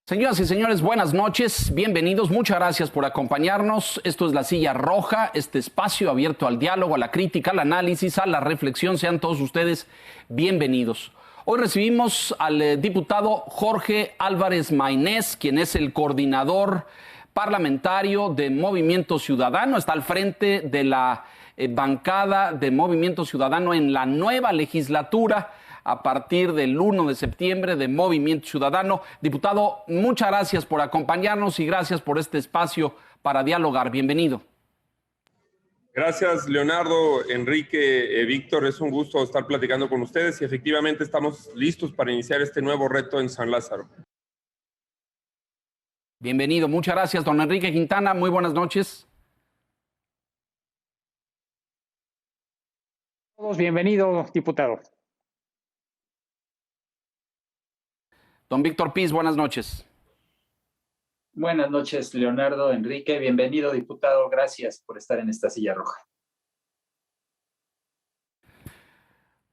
Señoras y señores, buenas noches, bienvenidos, muchas gracias por acompañarnos. Esto es La Silla Roja, este espacio abierto al diálogo, a la crítica, al análisis, a la reflexión. Sean todos ustedes bienvenidos. Hoy recibimos al diputado Jorge Álvarez Maynés, quien es el coordinador parlamentario de Movimiento Ciudadano, está al frente de la bancada de Movimiento Ciudadano en la nueva legislatura a partir del 1 de septiembre de Movimiento Ciudadano. Diputado, muchas gracias por acompañarnos y gracias por este espacio para dialogar. Bienvenido. Gracias, Leonardo, Enrique, Víctor. Es un gusto estar platicando con ustedes y efectivamente estamos listos para iniciar este nuevo reto en San Lázaro. Bienvenido, muchas gracias, don Enrique Quintana. Muy buenas noches. Todos bienvenidos, diputado. Don Víctor Piz, buenas noches. Buenas noches, Leonardo, Enrique. Bienvenido, diputado. Gracias por estar en esta silla roja.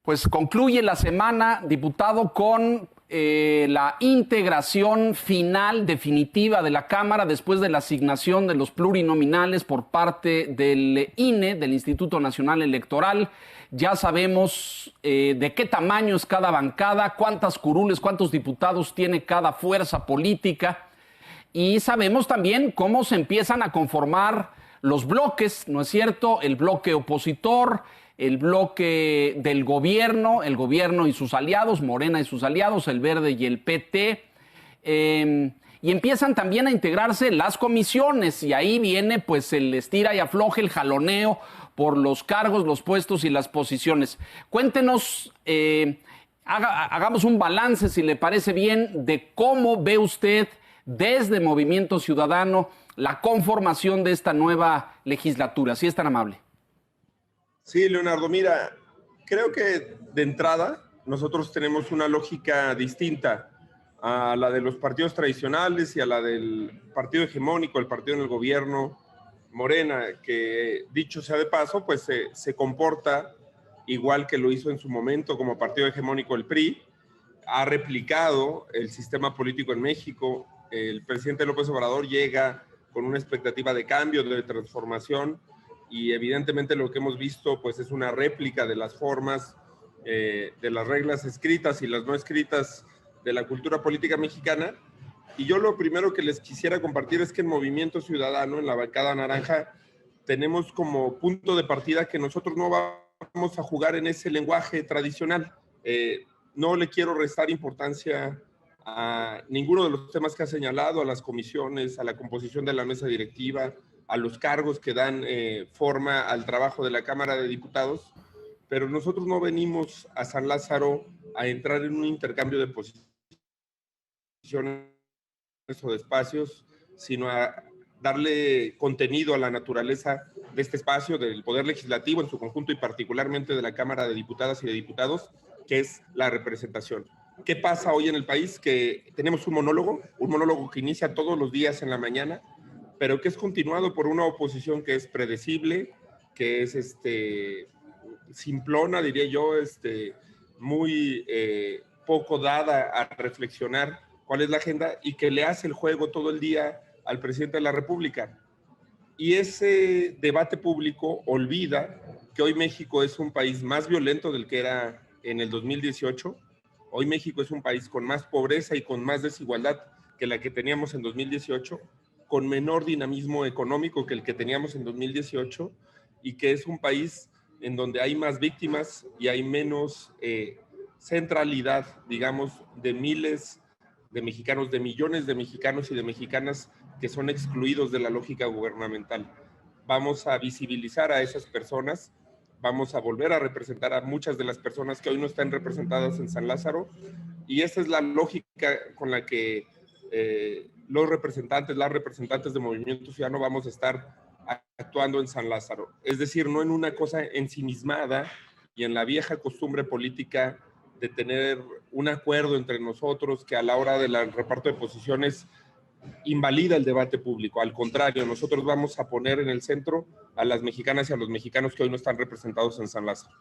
Pues concluye la semana, diputado, con la integración final, definitiva de la Cámara después de la asignación de los plurinominales por parte del INE, del Instituto Nacional Electoral. Ya sabemos de qué tamaño es cada bancada, cuántas curules, cuántos diputados tiene cada fuerza política. Y sabemos también cómo se empiezan a conformar los bloques, ¿no es cierto? El bloque opositor, el bloque del gobierno, el gobierno y sus aliados, Morena y sus aliados, el Verde y el PT. Y empiezan también a integrarse las comisiones y ahí viene pues el estira y afloje, el jaloneo por los cargos, los puestos y las posiciones. Cuéntenos, hagamos un balance, si le parece bien, de cómo ve usted desde Movimiento Ciudadano la conformación de esta nueva legislatura, si es tan amable. Sí, Leonardo, mira, creo que de entrada nosotros tenemos una lógica distinta a la de los partidos tradicionales y a la del partido hegemónico, el partido en el gobierno, Morena, que dicho sea de paso, pues se comporta igual que lo hizo en su momento como partido hegemónico el PRI, ha replicado el sistema político en México. El presidente López Obrador llega con una expectativa de cambio, de transformación, y evidentemente lo que hemos visto pues es una réplica de las formas, de las reglas escritas y las no escritas de la cultura política mexicana. Y yo lo primero que les quisiera compartir es que en Movimiento Ciudadano, en la bancada naranja, tenemos como punto de partida que nosotros no vamos a jugar en ese lenguaje tradicional. No le quiero restar importancia a ninguno de los temas que ha señalado, a las comisiones, a la composición de la mesa directiva, a los cargos que dan forma al trabajo de la Cámara de Diputados, pero nosotros no venimos a San Lázaro a entrar en un intercambio de posiciones o de espacios, sino a darle contenido a la naturaleza de este espacio, del Poder Legislativo en su conjunto y particularmente de la Cámara de Diputadas y de Diputados, que es la representación. ¿Qué pasa hoy en el país? Que tenemos un monólogo que inicia todos los días en la mañana, pero que es continuado por una oposición que es predecible, que es simplona, diría yo, muy poco dada a reflexionar cuál es la agenda y que le hace el juego todo el día al presidente de la República. Y ese debate público olvida que hoy México es un país más violento del que era en el 2018. Hoy México es un país con más pobreza y con más desigualdad que la que teníamos en 2018, con menor dinamismo económico que el que teníamos en 2018 y que es un país en donde hay más víctimas y hay menos centralidad, digamos, de miles de mexicanos, de millones de mexicanos y de mexicanas que son excluidos de la lógica gubernamental. Vamos a visibilizar a esas personas, vamos a volver a representar a muchas de las personas que hoy no están representadas en San Lázaro, y esa es la lógica con la que los representantes, las representantes de Movimiento Ciudadano vamos a estar actuando en San Lázaro. Es decir, no en una cosa ensimismada y en la vieja costumbre política de tener un acuerdo entre nosotros que a la hora del reparto de posiciones invalida el debate público. Al contrario, nosotros vamos a poner en el centro a las mexicanas y a los mexicanos que hoy no están representados en San Lázaro.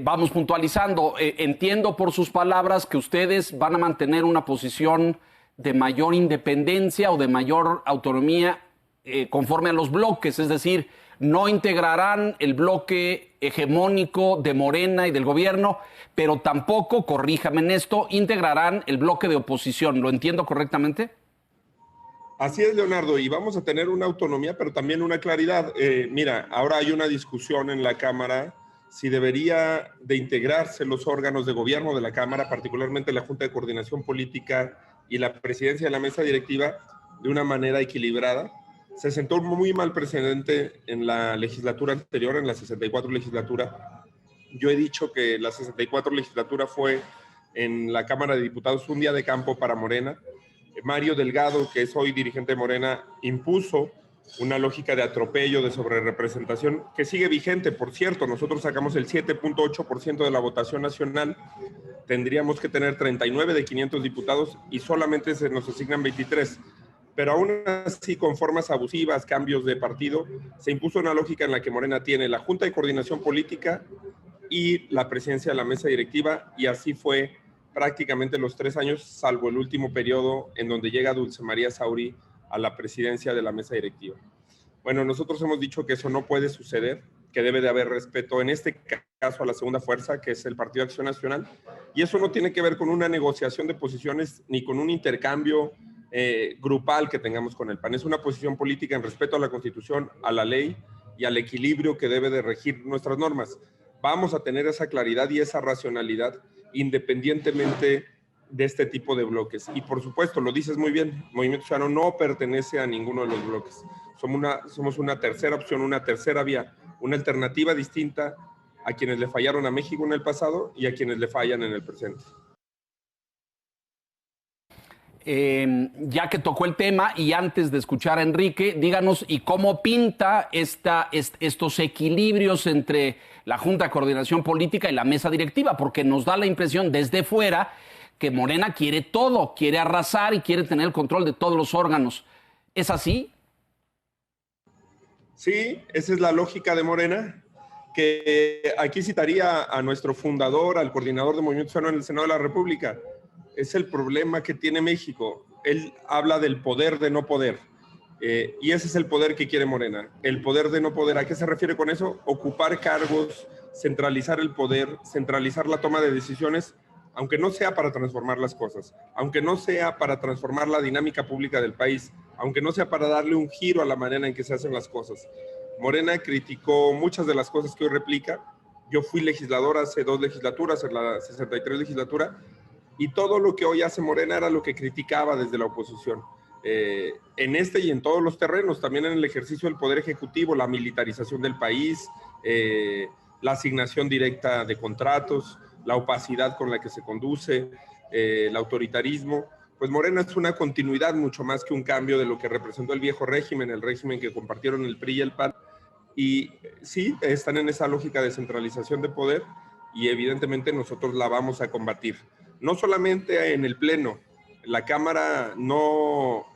Vamos puntualizando. Entiendo por sus palabras que ustedes van a mantener una posición de mayor independencia o de mayor autonomía conforme a los bloques, es decir, no integrarán el bloque hegemónico de Morena y del gobierno, pero tampoco, corríjame en esto, integrarán el bloque de oposición. ¿Lo entiendo correctamente? Así es, Leonardo, y vamos a tener una autonomía, pero también una claridad. Mira, ahora hay una discusión en la Cámara si debería de integrarse los órganos de gobierno de la Cámara, particularmente la Junta de Coordinación Política y la presidencia de la mesa directiva, de una manera equilibrada. Se sentó un muy mal precedente en la legislatura anterior, en la 64 legislatura. Yo he dicho que la 64 legislatura fue en la Cámara de Diputados un día de campo para Morena. Mario Delgado, que es hoy dirigente de Morena, impuso una lógica de atropello, de sobrerepresentación, que sigue vigente. Por cierto, nosotros sacamos el 7.8% de la votación nacional, tendríamos que tener 39 de 500 diputados y solamente se nos asignan 23. Pero aún así, con formas abusivas, cambios de partido, se impuso una lógica en la que Morena tiene la Junta de Coordinación Política y la presidencia de la mesa directiva, y así fue prácticamente los 3 años, salvo el último periodo en donde llega Dulce María Sauri a la presidencia de la mesa directiva. Bueno, nosotros hemos dicho que eso no puede suceder, que debe de haber respeto, en este caso a la segunda fuerza, que es el Partido Acción Nacional, y eso no tiene que ver con una negociación de posiciones ni con un intercambio grupal que tengamos con el PAN. Es una posición política en respeto a la Constitución, a la ley y al equilibrio que debe de regir nuestras normas. Vamos a tener esa claridad y esa racionalidad independientemente de este tipo de bloques. Y por supuesto, lo dices muy bien, Movimiento Ciudadano no pertenece a ninguno de los bloques. Somos una tercera opción, una tercera vía, una alternativa distinta a quienes le fallaron a México en el pasado y a quienes le fallan en el presente. Ya que tocó el tema y antes de escuchar a Enrique, díganos y cómo pinta estos equilibrios entre la Junta de Coordinación Política y la mesa directiva, porque nos da la impresión desde fuera que Morena quiere todo, quiere arrasar y quiere tener el control de todos los órganos. ¿Es así? Sí, esa es la lógica de Morena, que aquí citaría a nuestro fundador, al coordinador de Movimiento Ciudadano en el Senado de la República. Es el problema que tiene México. Él habla del poder de no poder. Y ese es el poder que quiere Morena. El poder de no poder. ¿A qué se refiere con eso? Ocupar cargos, centralizar el poder, centralizar la toma de decisiones, aunque no sea para transformar las cosas, aunque no sea para transformar la dinámica pública del país, aunque no sea para darle un giro a la manera en que se hacen las cosas. Morena criticó muchas de las cosas que hoy replica. Yo fui legislador hace 2 legislaturas, en la 63 legislatura, y todo lo que hoy hace Morena era lo que criticaba desde la oposición. En este y en todos los terrenos, también en el ejercicio del Poder Ejecutivo, la militarización del país, la asignación directa de contratos, la opacidad con la que se conduce, el autoritarismo. Pues Morena es una continuidad mucho más que un cambio de lo que representó el viejo régimen, el régimen que compartieron el PRI y el PAN. Y sí, están en esa lógica de centralización de poder y evidentemente nosotros la vamos a combatir. No solamente en el Pleno, la Cámara no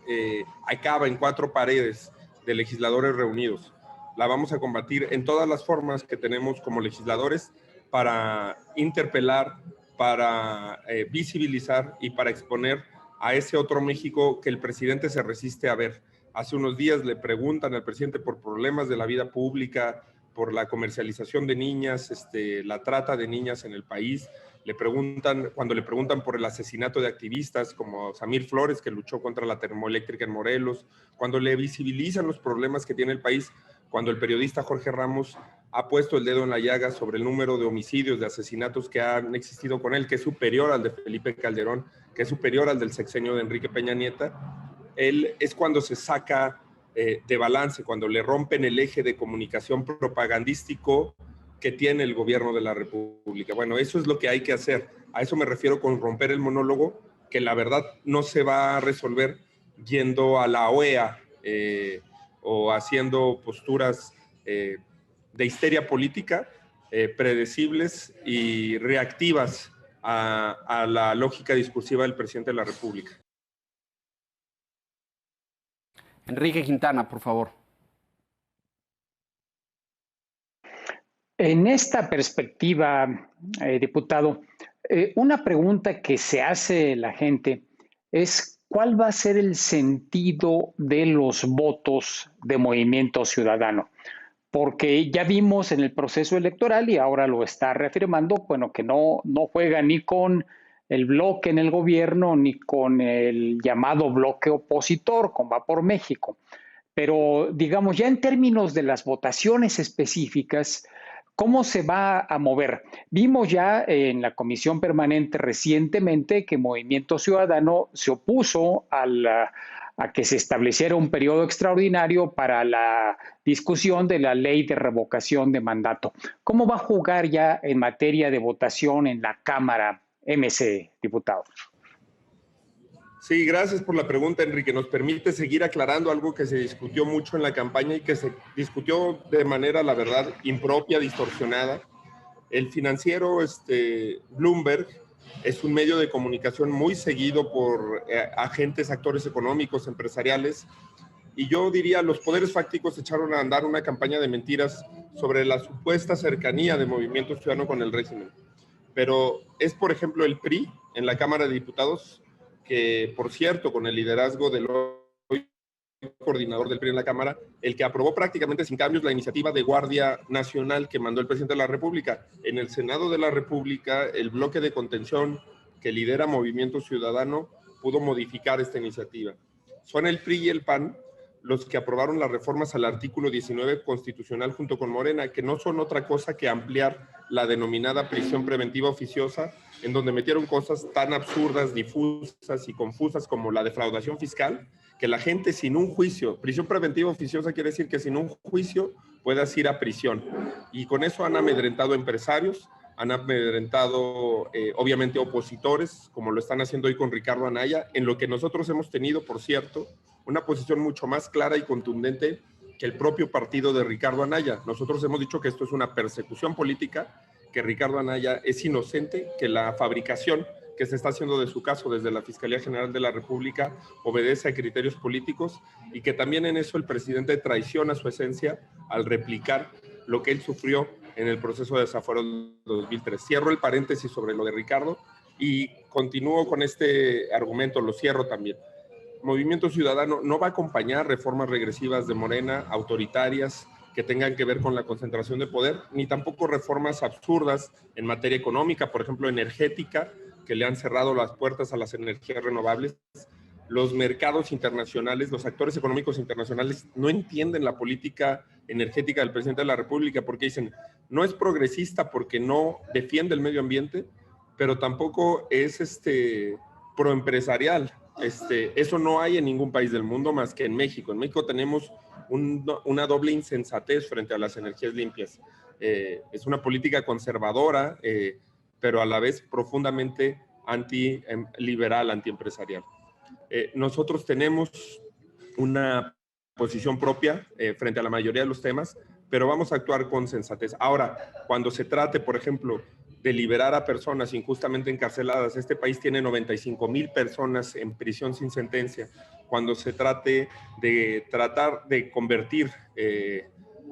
acaba en 4 paredes de legisladores reunidos. La vamos a combatir en todas las formas que tenemos como legisladores para interpelar, para visibilizar y para exponer a ese otro México que el presidente se resiste a ver. Hace unos días le preguntan al presidente por problemas de la vida pública, por la comercialización de niñas, la trata de niñas en el país. Cuando le preguntan por el asesinato de activistas como Samir Flores, que luchó contra la termoeléctrica en Morelos, cuando le visibilizan los problemas que tiene el país, cuando el periodista Jorge Ramos ha puesto el dedo en la llaga sobre el número de homicidios, de asesinatos que han existido con él, que es superior al de Felipe Calderón, que es superior al del sexenio de Enrique Peña Nieto, él es cuando se saca de balance, cuando le rompen el eje de comunicación propagandístico que tiene el gobierno de la República. Bueno, eso es lo que hay que hacer. A eso me refiero con romper el monólogo, que la verdad no se va a resolver yendo a la OEA o haciendo posturas de histeria política, predecibles y reactivas a la lógica discursiva del presidente de la República. Enrique Quintana, por favor. En esta perspectiva, diputado, una pregunta que se hace la gente es ¿cuál va a ser el sentido de los votos de Movimiento Ciudadano? Porque ya vimos en el proceso electoral y ahora lo está reafirmando, bueno, que no juega ni con el bloque en el gobierno ni con el llamado bloque opositor, con Va por México. Pero digamos, ya en términos de las votaciones específicas, ¿cómo se va a mover? Vimos ya en la comisión permanente recientemente que Movimiento Ciudadano se opuso a que se estableciera un periodo extraordinario para la discusión de la ley de revocación de mandato. ¿Cómo va a jugar ya en materia de votación en la Cámara MC, diputado? Sí, gracias por la pregunta, Enrique. Nos permite seguir aclarando algo que se discutió mucho en la campaña y que se discutió de manera, la verdad, impropia, distorsionada. El financiero Bloomberg es un medio de comunicación muy seguido por agentes, actores económicos, empresariales, y yo diría los poderes fácticos echaron a andar una campaña de mentiras sobre la supuesta cercanía de Movimiento Ciudadano con el régimen. Pero es, por ejemplo, el PRI en la Cámara de Diputados, que, por cierto, con el liderazgo del hoy coordinador del PRI en la Cámara, el que aprobó prácticamente sin cambios la iniciativa de Guardia Nacional que mandó el presidente de la República. En el Senado de la República, el bloque de contención que lidera Movimiento Ciudadano pudo modificar esta iniciativa. Son el PRI y el PAN los que aprobaron las reformas al artículo 19 constitucional junto con Morena, que no son otra cosa que ampliar la denominada prisión preventiva oficiosa, en donde metieron cosas tan absurdas, difusas y confusas como la defraudación fiscal, que la gente sin un juicio, prisión preventiva oficiosa quiere decir que sin un juicio puedas ir a prisión. Y con eso han amedrentado empresarios, han amedrentado obviamente opositores, como lo están haciendo hoy con Ricardo Anaya, en lo que nosotros hemos tenido, por cierto, una posición mucho más clara y contundente que el propio partido de Ricardo Anaya. Nosotros hemos dicho que esto es una persecución política, que Ricardo Anaya es inocente, que la fabricación que se está haciendo de su caso desde la Fiscalía General de la República obedece a criterios políticos y que también en eso el presidente traiciona su esencia al replicar lo que él sufrió en el proceso de desafuero de 2003. Cierro el paréntesis sobre lo de Ricardo y continúo con este argumento, lo cierro también. Movimiento Ciudadano no va a acompañar reformas regresivas de Morena, autoritarias, que tengan que ver con la concentración de poder, ni tampoco reformas absurdas en materia económica, por ejemplo, energética, que le han cerrado las puertas a las energías renovables. Los mercados internacionales, los actores económicos internacionales no entienden la política energética del presidente de la República porque dicen, no es progresista porque no defiende el medio ambiente, pero tampoco es proempresarial. Eso no hay en ningún país del mundo más que en México. En México tenemos una doble insensatez frente a las energías limpias. Es una política conservadora, pero a la vez profundamente antiliberal, antiempresarial. Nosotros tenemos una posición propia frente a la mayoría de los temas, pero vamos a actuar con sensatez. Ahora, cuando se trate, por ejemplo, de liberar a personas injustamente encarceladas, este país tiene 95,000 personas en prisión sin sentencia. Cuando se trate de tratar de convertir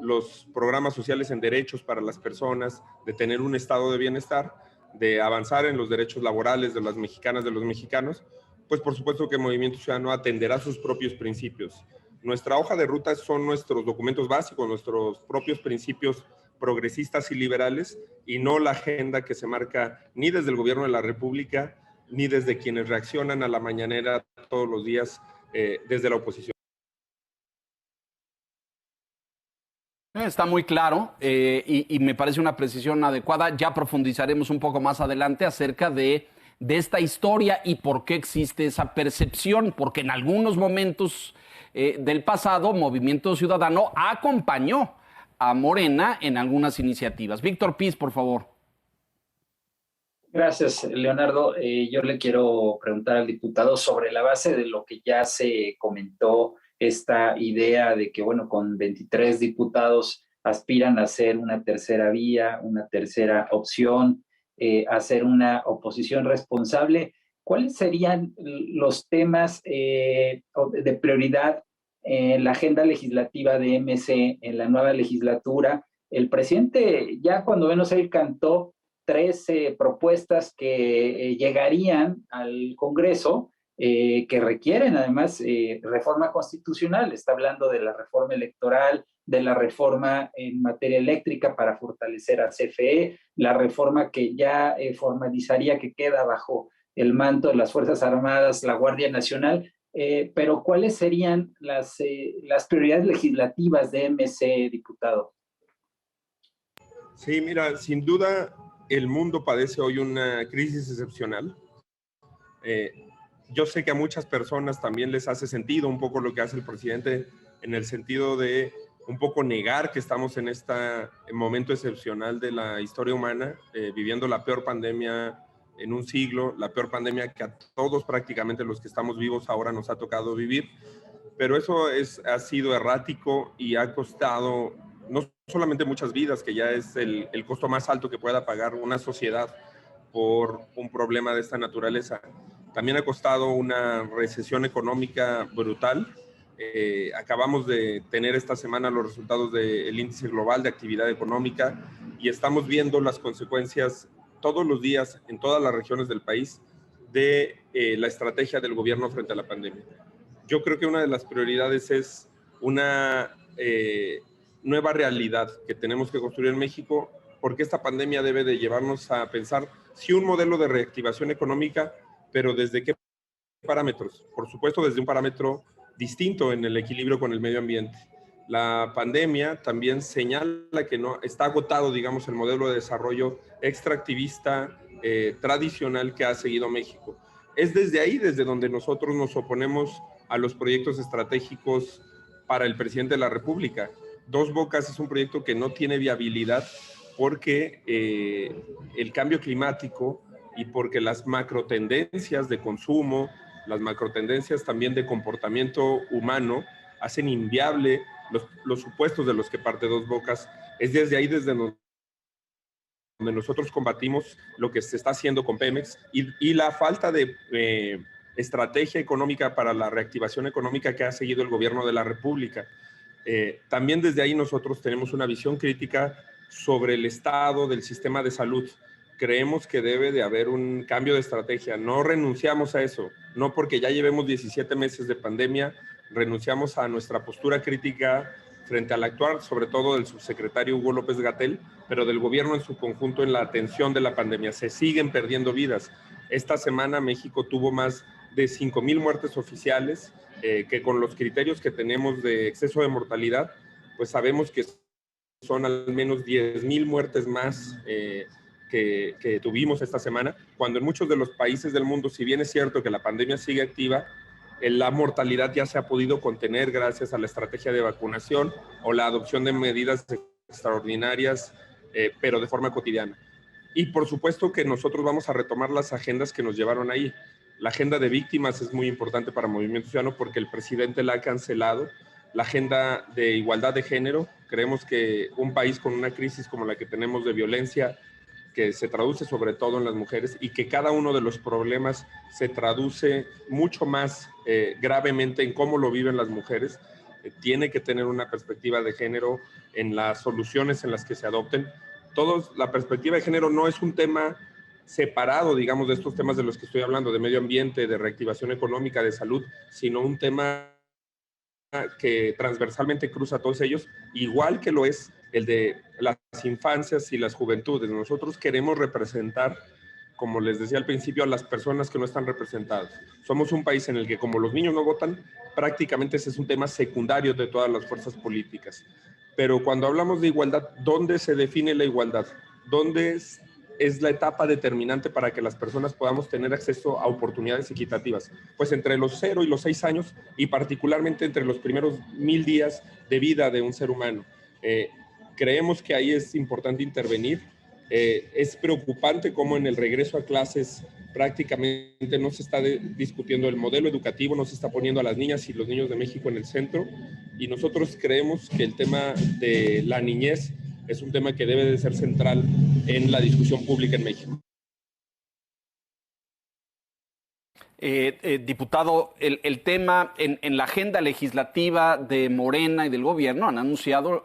los programas sociales en derechos para las personas, de tener un estado de bienestar, de avanzar en los derechos laborales de las mexicanas, de los mexicanos, pues por supuesto que Movimiento Ciudadano atenderá sus propios principios. Nuestra hoja de ruta son nuestros documentos básicos, nuestros propios principios progresistas y liberales, y no la agenda que se marca ni desde el gobierno de la República, ni desde quienes reaccionan a la mañanera todos los días desde la oposición. Está muy claro y me parece una precisión adecuada. Ya profundizaremos un poco más adelante acerca de esta historia y por qué existe esa percepción, porque en algunos momentos del pasado Movimiento Ciudadano acompañó a Morena en algunas iniciativas. Víctor Piz, por favor. Gracias, Leonardo. Yo le quiero preguntar al diputado sobre la base de lo que ya se comentó, esta idea de que, bueno, con 23 diputados aspiran a hacer una tercera vía, una tercera opción, hacer una oposición responsable. ¿Cuáles serían los temas de prioridad en la agenda legislativa de MC en la nueva legislatura el presidente ya cuando menos él cantó 13 propuestas que llegarían al Congreso, que requieren además reforma constitucional. Está hablando de la reforma electoral, de la reforma en materia eléctrica para fortalecer a CFE, la reforma que ya formalizaría que queda bajo el manto de las Fuerzas Armadas, la Guardia Nacional. Pero ¿cuáles serían las prioridades legislativas de MC, diputado? Sí, mira, sin duda el mundo padece hoy una crisis excepcional. Yo sé que a muchas personas también les hace sentido un poco lo que hace el presidente, en el sentido de un poco negar que estamos en este momento excepcional de la historia humana, viviendo la peor pandemia en un siglo, la peor pandemia que a todos prácticamente los que estamos vivos ahora nos ha tocado vivir. Pero eso ha sido errático y ha costado no solamente muchas vidas, que ya es el costo más alto que pueda pagar una sociedad por un problema de esta naturaleza. También ha costado una recesión económica brutal. Acabamos de tener esta semana los resultados del índice global de actividad económica y estamos viendo las consecuencias todos los días en todas las regiones del país de la estrategia del gobierno frente a la pandemia. Yo creo que una de las prioridades es una nueva realidad que tenemos que construir en México, porque esta pandemia debe de llevarnos a pensar sí un modelo de reactivación económica, pero ¿desde qué parámetros? Por supuesto, desde un parámetro distinto en el equilibrio con el medio ambiente. La pandemia también señala que no está agotado, digamos, el modelo de desarrollo extractivista tradicional que ha seguido México. Es desde ahí, desde donde nosotros nos oponemos a los proyectos estratégicos para el presidente de la República. Dos Bocas es un proyecto que no tiene viabilidad porque el cambio climático y porque las macrotendencias de consumo, las macrotendencias también de comportamiento humano hacen inviable los supuestos de los que parte Dos Bocas. Es desde ahí desde donde nosotros combatimos lo que se está haciendo con Pemex y la falta de estrategia económica para la reactivación económica que ha seguido el gobierno de la República. También desde ahí nosotros tenemos una visión crítica sobre el estado del sistema de salud. Creemos que debe de haber un cambio de estrategia. No renunciamos a eso, no porque ya llevemos 17 meses de pandemia, renunciamos a nuestra postura crítica frente al actuar, sobre todo del subsecretario Hugo López-Gatell, pero del gobierno en su conjunto en la atención de la pandemia. Se siguen perdiendo vidas. Esta semana México tuvo más de 5,000 muertes oficiales, que con los criterios que tenemos de exceso de mortalidad, pues sabemos que son al menos 10,000 muertes más que tuvimos esta semana, cuando en muchos de los países del mundo, si bien es cierto que la pandemia sigue activa, la mortalidad ya se ha podido contener gracias a la estrategia de vacunación o la adopción de medidas extraordinarias, pero de forma cotidiana. Y por supuesto que nosotros vamos a retomar las agendas que nos llevaron ahí. La agenda de víctimas es muy importante para Movimiento Ciudadano porque el presidente la ha cancelado. La agenda de igualdad de género, creemos que un país con una crisis como la que tenemos de violencia, que se traduce sobre todo en las mujeres y que cada uno de los problemas se traduce mucho más gravemente en cómo lo viven las mujeres, tiene que tener una perspectiva de género en las soluciones en las que se adopten. La perspectiva de género no es un tema separado, digamos, de estos temas de los que estoy hablando, de medio ambiente, de reactivación económica, de salud, sino un tema que transversalmente cruza a todos ellos, igual que lo es el de las infancias y las juventudes. Nosotros queremos representar, como les decía al principio, a las personas que no están representadas. Somos un país en el que, como los niños no votan, prácticamente ese es un tema secundario de todas las fuerzas políticas. Pero cuando hablamos de igualdad, ¿dónde se define la igualdad? ¿Dónde es la etapa determinante para que las personas podamos tener acceso a oportunidades equitativas? Pues entre los 0 y los 6 años y particularmente entre los primeros 1000 días de vida de un ser humano. Creemos que ahí es importante intervenir. Es preocupante cómo en el regreso a clases prácticamente no se está discutiendo el modelo educativo, no se está poniendo a las niñas y los niños de México en el centro, y nosotros creemos que el tema de la niñez es un tema que debe de ser central en la discusión pública en México. Diputado, el tema en la agenda legislativa de Morena y del gobierno han anunciado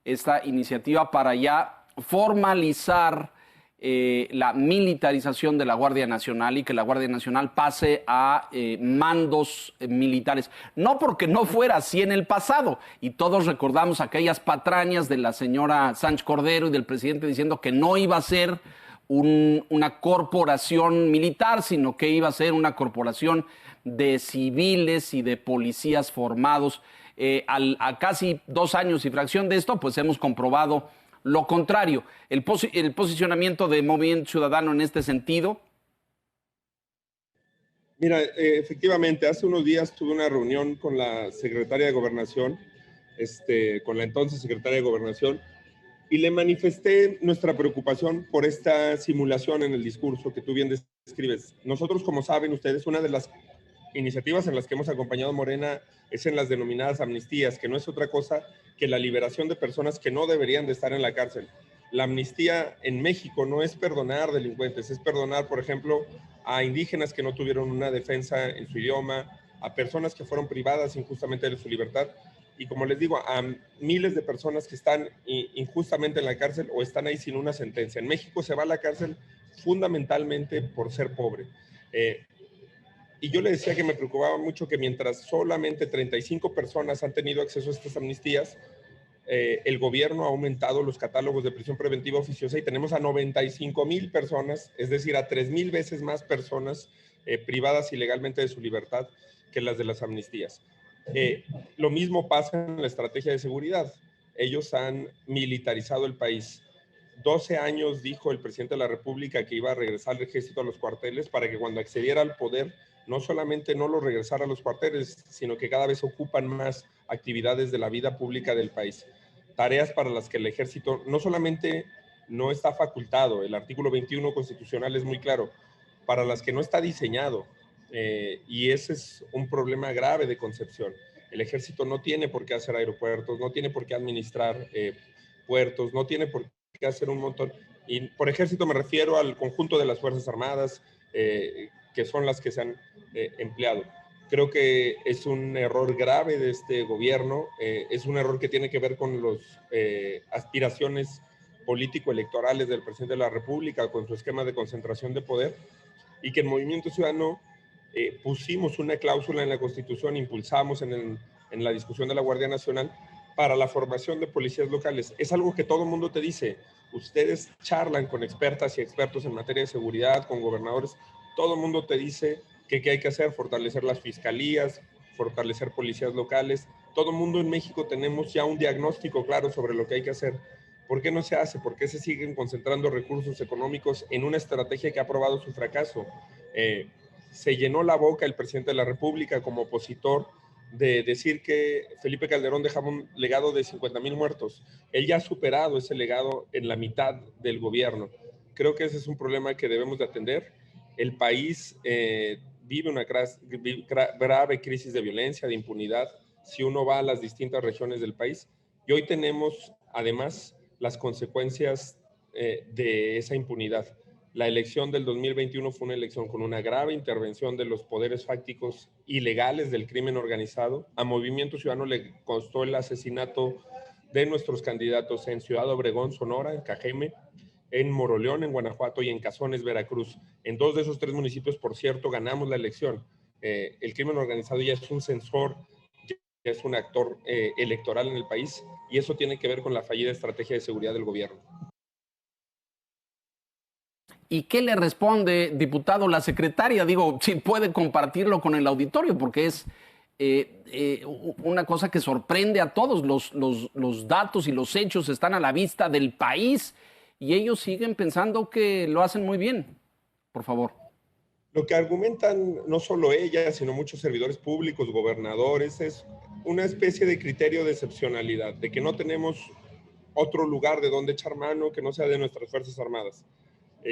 esta iniciativa para ya formalizar la militarización de la Guardia Nacional y que la Guardia Nacional pase a mandos militares. No porque no fuera así en el pasado, y todos recordamos aquellas patrañas de la señora Sánchez Cordero y del presidente diciendo que no iba a ser una corporación militar, sino que iba a ser una corporación de civiles y de policías formados. A casi 2 años y fracción de esto, pues hemos comprobado lo contrario. El posicionamiento de Movimiento Ciudadano en este sentido. Mira, efectivamente, hace unos días tuve una reunión con la secretaria de Gobernación, con la entonces secretaria de Gobernación, y le manifesté nuestra preocupación por esta simulación en el discurso que tú bien describes. Nosotros, como saben ustedes, una de las iniciativas en las que hemos acompañado a Morena es en las denominadas amnistías, que no es otra cosa que la liberación de personas que no deberían de estar en la cárcel. La amnistía en México no es perdonar delincuentes, es perdonar, por ejemplo, a indígenas que no tuvieron una defensa en su idioma, a personas que fueron privadas injustamente de su libertad, y como les digo, a miles de personas que están injustamente en la cárcel o están ahí sin una sentencia. En México se va a la cárcel fundamentalmente por ser pobre. Y yo le decía que me preocupaba mucho que mientras solamente 35 personas han tenido acceso a estas amnistías, el gobierno ha aumentado los catálogos de prisión preventiva oficiosa y tenemos a 95,000 personas, es decir, a 3,000 veces más personas privadas ilegalmente de su libertad que las de las amnistías. Lo mismo pasa en la estrategia de seguridad. Ellos han militarizado el país. 12 años dijo el presidente de la República que iba a regresar el ejército a los cuarteles para que cuando accediera al poder no solamente no lo regresara a los cuarteles, sino que cada vez ocupan más actividades de la vida pública del país. Tareas para las que el ejército no solamente no está facultado, el artículo 21 constitucional es muy claro, para las que no está diseñado. Y ese es un problema grave de concepción. El ejército no tiene por qué hacer aeropuertos, no tiene por qué administrar puertos, no tiene por qué hacer un montón. Y por ejército me refiero al conjunto de las Fuerzas Armadas, que son las que se han empleado. Creo que es un error grave de este gobierno, es un error que tiene que ver con las aspiraciones político-electorales del presidente de la República, con su esquema de concentración de poder, y que en Movimiento Ciudadano pusimos una cláusula en la Constitución, impulsamos en la discusión de la Guardia Nacional para la formación de policías locales. Es algo que todo el mundo te dice. Ustedes charlan con expertas y expertos en materia de seguridad, con gobernadores. Todo el mundo te dice que qué hay que hacer, fortalecer las fiscalías, fortalecer policías locales. Todo el mundo en México tenemos ya un diagnóstico claro sobre lo que hay que hacer. ¿Por qué no se hace? ¿Por qué se siguen concentrando recursos económicos en una estrategia que ha probado su fracaso? Se llenó la boca el presidente de la República como opositor de decir que Felipe Calderón dejaba un legado de 50,000 muertos. Él ya ha superado ese legado en la mitad del gobierno. Creo que ese es un problema que debemos de atender. El país vive una grave crisis de violencia, de impunidad, si uno va a las distintas regiones del país. Y hoy tenemos, además, las consecuencias de esa impunidad. La elección del 2021 fue una elección con una grave intervención de los poderes fácticos ilegales del crimen organizado. A Movimiento Ciudadano le costó el asesinato de nuestros candidatos en Ciudad Obregón, Sonora, en Cajeme, en Moroleón, en Guanajuato, y en Cazones, Veracruz. En 2 de esos 3 municipios, por cierto, ganamos la elección. El crimen organizado ya es un censor, ya es un actor electoral en el país, y eso tiene que ver con la fallida estrategia de seguridad del gobierno. ¿Y qué le responde, diputado, la secretaria? Digo, si puede compartirlo con el auditorio, porque es una cosa que sorprende a todos. Los datos y los hechos están a la vista del país y ellos siguen pensando que lo hacen muy bien. Por favor. Lo que argumentan no solo ella, sino muchos servidores públicos, gobernadores, es una especie de criterio de excepcionalidad, de que no tenemos otro lugar de donde echar mano que no sea de nuestras Fuerzas Armadas.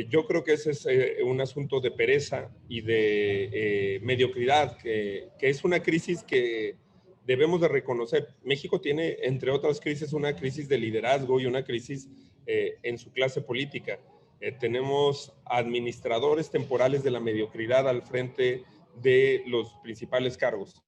Yo creo que ese es un asunto de pereza y de mediocridad, que es una crisis que debemos de reconocer. México tiene, entre otras crisis, una crisis de liderazgo y una crisis en su clase política. Tenemos administradores temporales de la mediocridad al frente de los principales cargos.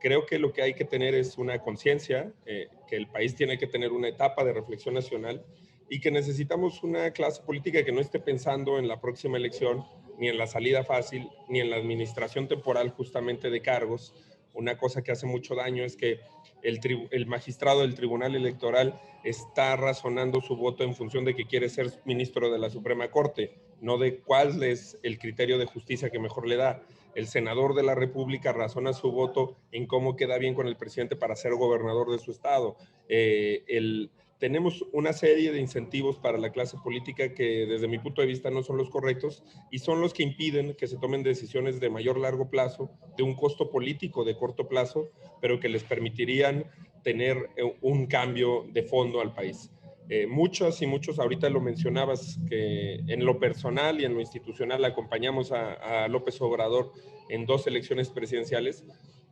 creo que lo que hay que tener es una conciencia, que el país tiene que tener una etapa de reflexión nacional y que necesitamos una clase política que no esté pensando en la próxima elección, ni en la salida fácil, ni en la administración temporal justamente de cargos. Una cosa que hace mucho daño es que el magistrado del Tribunal Electoral está razonando su voto en función de que quiere ser ministro de la Suprema Corte, no de cuál es el criterio de justicia que mejor le da. El senador de la República razona su voto en cómo queda bien con el presidente para ser gobernador de su estado. Tenemos una serie de incentivos para la clase política que desde mi punto de vista no son los correctos y son los que impiden que se tomen decisiones de mayor largo plazo, de un costo político de corto plazo, pero que les permitirían tener un cambio de fondo al país. Muchos y muchos, ahorita lo mencionabas, que en lo personal y en lo institucional acompañamos a López Obrador en 2 elecciones presidenciales.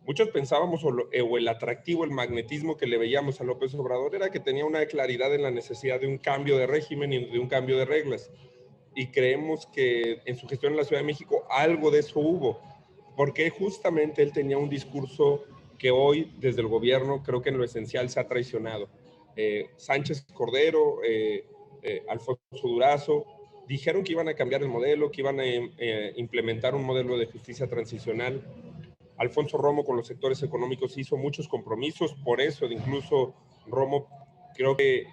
Muchos pensábamos o el atractivo, el magnetismo que le veíamos a López Obrador era que tenía una claridad en la necesidad de un cambio de régimen y de un cambio de reglas. Y creemos que en su gestión en la Ciudad de México algo de eso hubo, porque justamente él tenía un discurso que hoy desde el gobierno creo que en lo esencial se ha traicionado. Sánchez Cordero, Alfonso Durazo, dijeron que iban a cambiar el modelo, que iban a implementar un modelo de justicia transicional. Alfonso Romo con los sectores económicos hizo muchos compromisos, por eso incluso Romo, creo que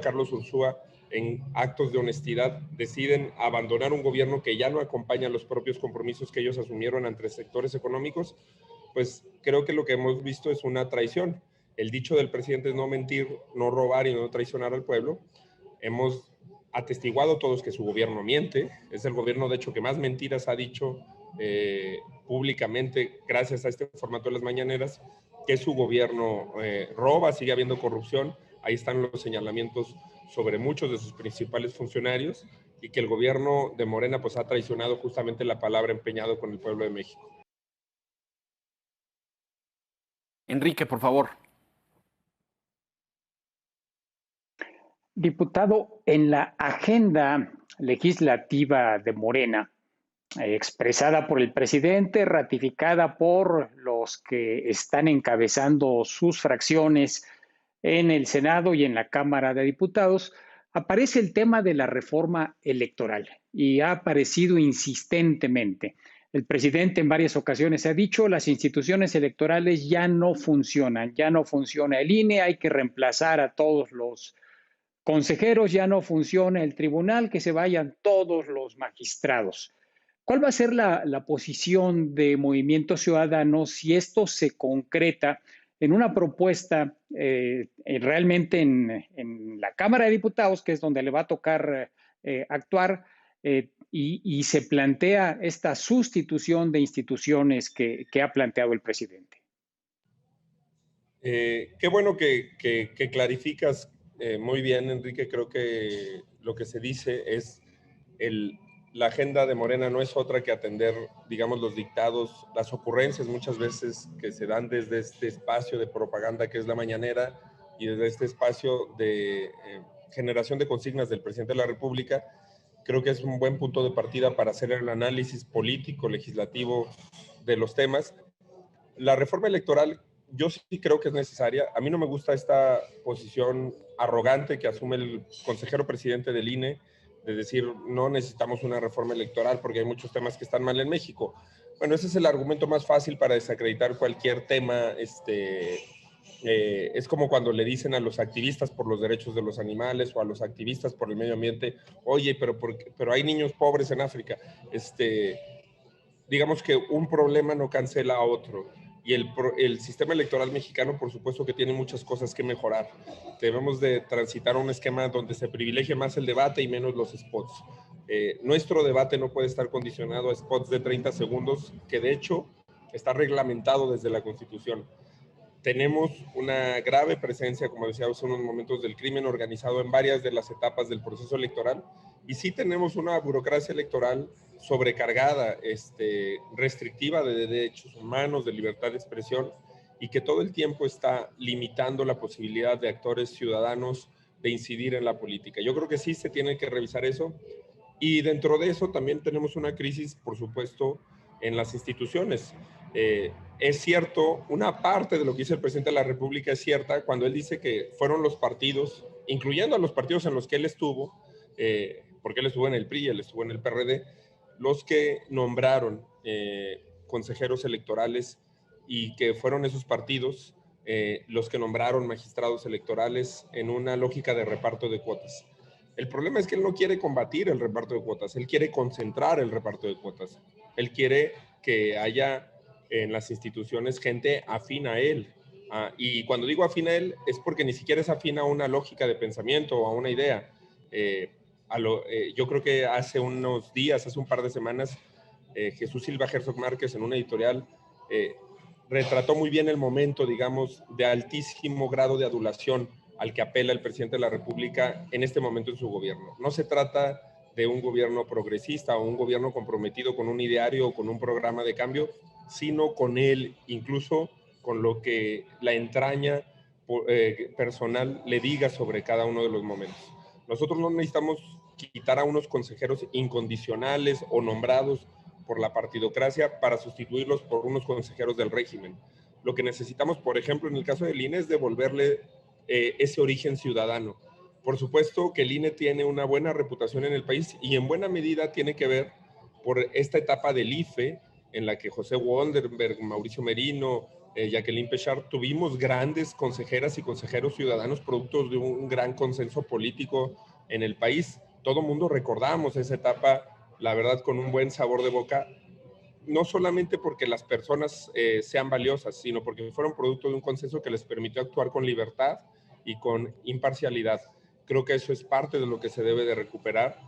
Carlos Ursúa, en actos de honestidad, deciden abandonar un gobierno que ya no acompaña los propios compromisos que ellos asumieron ante sectores económicos. Pues creo que lo que hemos visto es una traición. El dicho del presidente es no mentir, no robar y no traicionar al pueblo. Hemos atestiguado todos que su gobierno miente, es el gobierno de hecho que más mentiras ha dicho públicamente gracias a este formato de las mañaneras, que su gobierno roba, sigue habiendo corrupción, ahí están los señalamientos sobre muchos de sus principales funcionarios y que el gobierno de Morena pues ha traicionado justamente la palabra empeñado con el pueblo de México. Enrique, por favor. Diputado, en la agenda legislativa de Morena, expresada por el presidente, ratificada por los que están encabezando sus fracciones en el Senado y en la Cámara de Diputados, aparece el tema de la reforma electoral y ha aparecido insistentemente. El presidente en varias ocasiones ha dicho las instituciones electorales ya no funcionan, ya no funciona el INE, hay que reemplazar a todos los consejeros, ya no funciona el tribunal, que se vayan todos los magistrados. ¿Cuál va a ser la posición de Movimiento Ciudadano si esto se concreta en una propuesta realmente en la Cámara de Diputados, que es donde le va a tocar actuar, y se plantea esta sustitución de instituciones que ha planteado el presidente? Qué bueno que clarificas muy bien, Enrique. Creo que lo que se dice es la agenda de Morena no es otra que atender, digamos, los dictados, las ocurrencias muchas veces que se dan desde este espacio de propaganda que es la mañanera y desde este espacio de generación de consignas del presidente de la República. Creo que es un buen punto de partida para hacer el análisis político, legislativo de los temas. La reforma electoral yo sí creo que es necesaria. A mí no me gusta esta posición arrogante que asume el consejero presidente del INE, de decir no necesitamos una reforma electoral porque hay muchos temas que están mal en México. Bueno, ese es el argumento más fácil para desacreditar cualquier tema. Es como cuando le dicen a los activistas por los derechos de los animales o a los activistas por el medio ambiente, oye, pero hay niños pobres en África. Digamos que un problema no cancela a otro. Y el sistema electoral mexicano, por supuesto que tiene muchas cosas que mejorar. Debemos de transitar un esquema donde se privilegie más el debate y menos los spots. Nuestro debate no puede estar condicionado a spots de 30 segundos, que de hecho está reglamentado desde la Constitución. Tenemos una grave presencia, como decía hace unos momentos, del crimen organizado en varias de las etapas del proceso electoral. Y sí tenemos una burocracia electoral sobrecargada, restrictiva de derechos humanos, de libertad de expresión, y que todo el tiempo está limitando la posibilidad de actores ciudadanos de incidir en la política. Yo creo que sí se tiene que revisar eso. Y dentro de eso también tenemos una crisis, por supuesto, en las instituciones. Es cierto, una parte de lo que dice el presidente de la República es cierta cuando él dice que fueron los partidos, incluyendo a los partidos en los que él estuvo, porque él estuvo en el PRI, él estuvo en el PRD, los que nombraron consejeros electorales y que fueron esos partidos los que nombraron magistrados electorales en una lógica de reparto de cuotas. El problema es que él no quiere combatir el reparto de cuotas, él quiere concentrar el reparto de cuotas. Él quiere que haya en las instituciones gente afín a él. Y cuando digo afín a él es porque ni siquiera es afín a una lógica de pensamiento o a una idea. Yo creo que hace unos días, hace un par de semanas, Jesús Silva Herzog Márquez en una editorial retrató muy bien el momento, digamos, de altísimo grado de adulación al que apela el presidente de la República en este momento en su gobierno. No se trata de un gobierno progresista o un gobierno comprometido con un ideario o con un programa de cambio, sino con él, incluso con lo que la entraña personal le diga sobre cada uno de los momentos. Nosotros no necesitamos quitar a unos consejeros incondicionales o nombrados por la partidocracia para sustituirlos por unos consejeros del régimen. Lo que necesitamos, por ejemplo, en el caso del INE, es devolverle ese origen ciudadano. Por supuesto que el INE tiene una buena reputación en el país y en buena medida tiene que ver por esta etapa del IFE en la que José Woldenberg, Mauricio Merino, Jacqueline Pechard, tuvimos grandes consejeras y consejeros ciudadanos productos de un gran consenso político en el país. Todo mundo recordamos esa etapa, la verdad, con un buen sabor de boca, no solamente porque las personas sean valiosas, sino porque fueron producto de un consenso que les permitió actuar con libertad y con imparcialidad. Creo que eso es parte de lo que se debe de recuperar,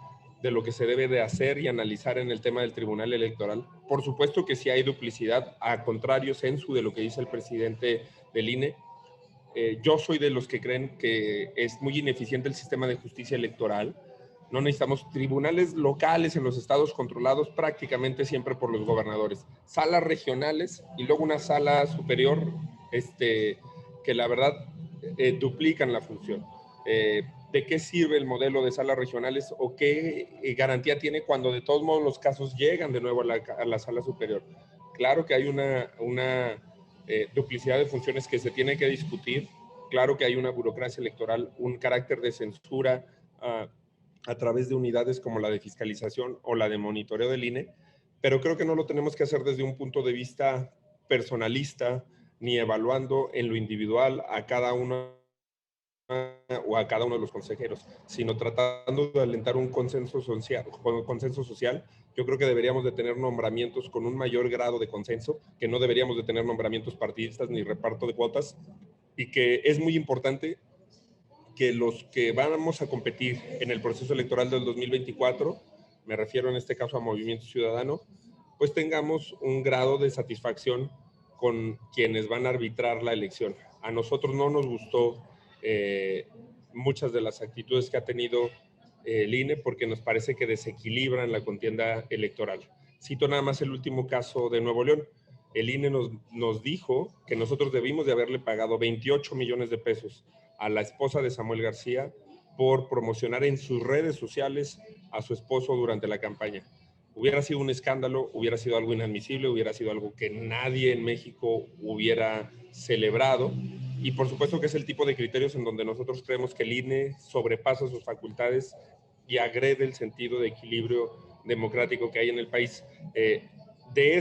de lo que se debe de hacer y analizar en el tema del Tribunal Electoral. Por supuesto que si hay duplicidad, a contrario sensu de lo que dice el presidente del INE. Yo soy de los que creen que es muy ineficiente el sistema de justicia electoral. No necesitamos tribunales locales en los estados controlados prácticamente siempre por los gobernadores. Salas regionales y luego una sala superior que la verdad duplican la función. ¿De qué sirve el modelo de salas regionales o qué garantía tiene cuando de todos modos los casos llegan de nuevo a la sala superior? Claro que hay una duplicidad de funciones que se tiene que discutir. Claro que hay una burocracia electoral, un carácter de censura a través de unidades como la de fiscalización o la de monitoreo del INE, pero creo que no lo tenemos que hacer desde un punto de vista personalista, ni evaluando en lo individual a cada uno o a cada uno de los consejeros, sino tratando de alentar un consenso social. Yo creo que deberíamos de tener nombramientos con un mayor grado de consenso, que no deberíamos de tener nombramientos partidistas ni reparto de cuotas, y que es muy importante que los que vamos a competir en el proceso electoral del 2024, me refiero en este caso a Movimiento Ciudadano, pues tengamos un grado de satisfacción con quienes van a arbitrar la elección. A nosotros no nos gustó muchas de las actitudes que ha tenido el INE porque nos parece que desequilibran la contienda electoral. Cito nada más el último caso de Nuevo León. El INE nos dijo que nosotros debimos de haberle pagado 28 millones de pesos a la esposa de Samuel García por promocionar en sus redes sociales a su esposo durante la campaña. Hubiera sido un escándalo, hubiera sido algo inadmisible, hubiera sido algo que nadie en México hubiera celebrado. Y por supuesto que es el tipo de criterios en donde nosotros creemos que el INE sobrepasa sus facultades y agrede el sentido de equilibrio democrático que hay en el país. De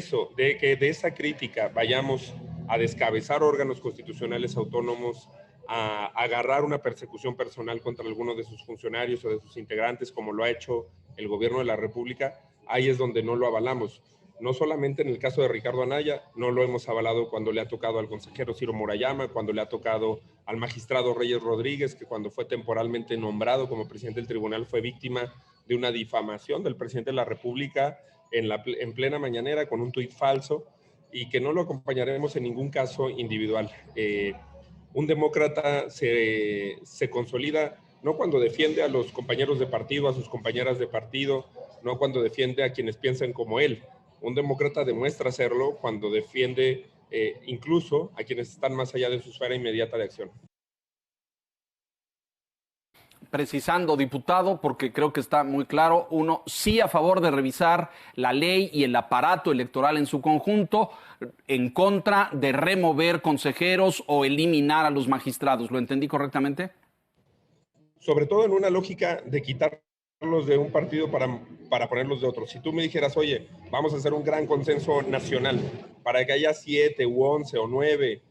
esa crítica vayamos a descabezar órganos constitucionales autónomos, a agarrar una persecución personal contra alguno de sus funcionarios o de sus integrantes, como lo ha hecho el gobierno de la República, ahí es donde no lo avalamos. No solamente en el caso de Ricardo Anaya, no lo hemos avalado cuando le ha tocado al consejero Ciro Murayama, cuando le ha tocado al magistrado Reyes Rodríguez, que cuando fue temporalmente nombrado como presidente del tribunal fue víctima de una difamación del presidente de la República en plena mañanera con un tuit falso, y que no lo acompañaremos en ningún caso individual. Un demócrata se consolida no cuando defiende a los compañeros de partido, a sus compañeras de partido, no cuando defiende a quienes piensan como él. Un demócrata demuestra hacerlo cuando defiende incluso a quienes están más allá de su esfera inmediata de acción. precisando, diputado, porque creo que está muy claro. Uno, sí a favor de revisar la ley y el aparato electoral en su conjunto, en contra de remover consejeros o eliminar a los magistrados. ¿Lo entendí correctamente? Sobre todo en una lógica de quitarlos de un partido para ponerlos de otro. Si tú me dijeras, oye, vamos a hacer un gran consenso nacional para que haya 7 u 11 o 9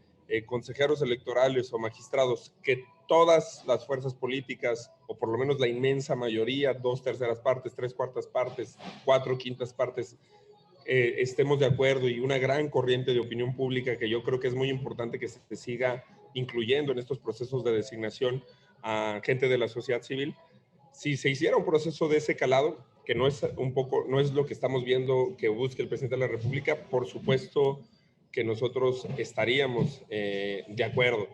consejeros electorales o magistrados, que todas las fuerzas políticas, o por lo menos la inmensa mayoría, 2/3 partes, 3/4 partes, 4/5 partes, estemos de acuerdo, y una gran corriente de opinión pública que yo creo que es muy importante que se siga incluyendo en estos procesos de designación a gente de la sociedad civil. Si se hiciera un proceso de ese calado, que no es lo que estamos viendo que busque el presidente de la República, por supuesto que nosotros estaríamos de acuerdo.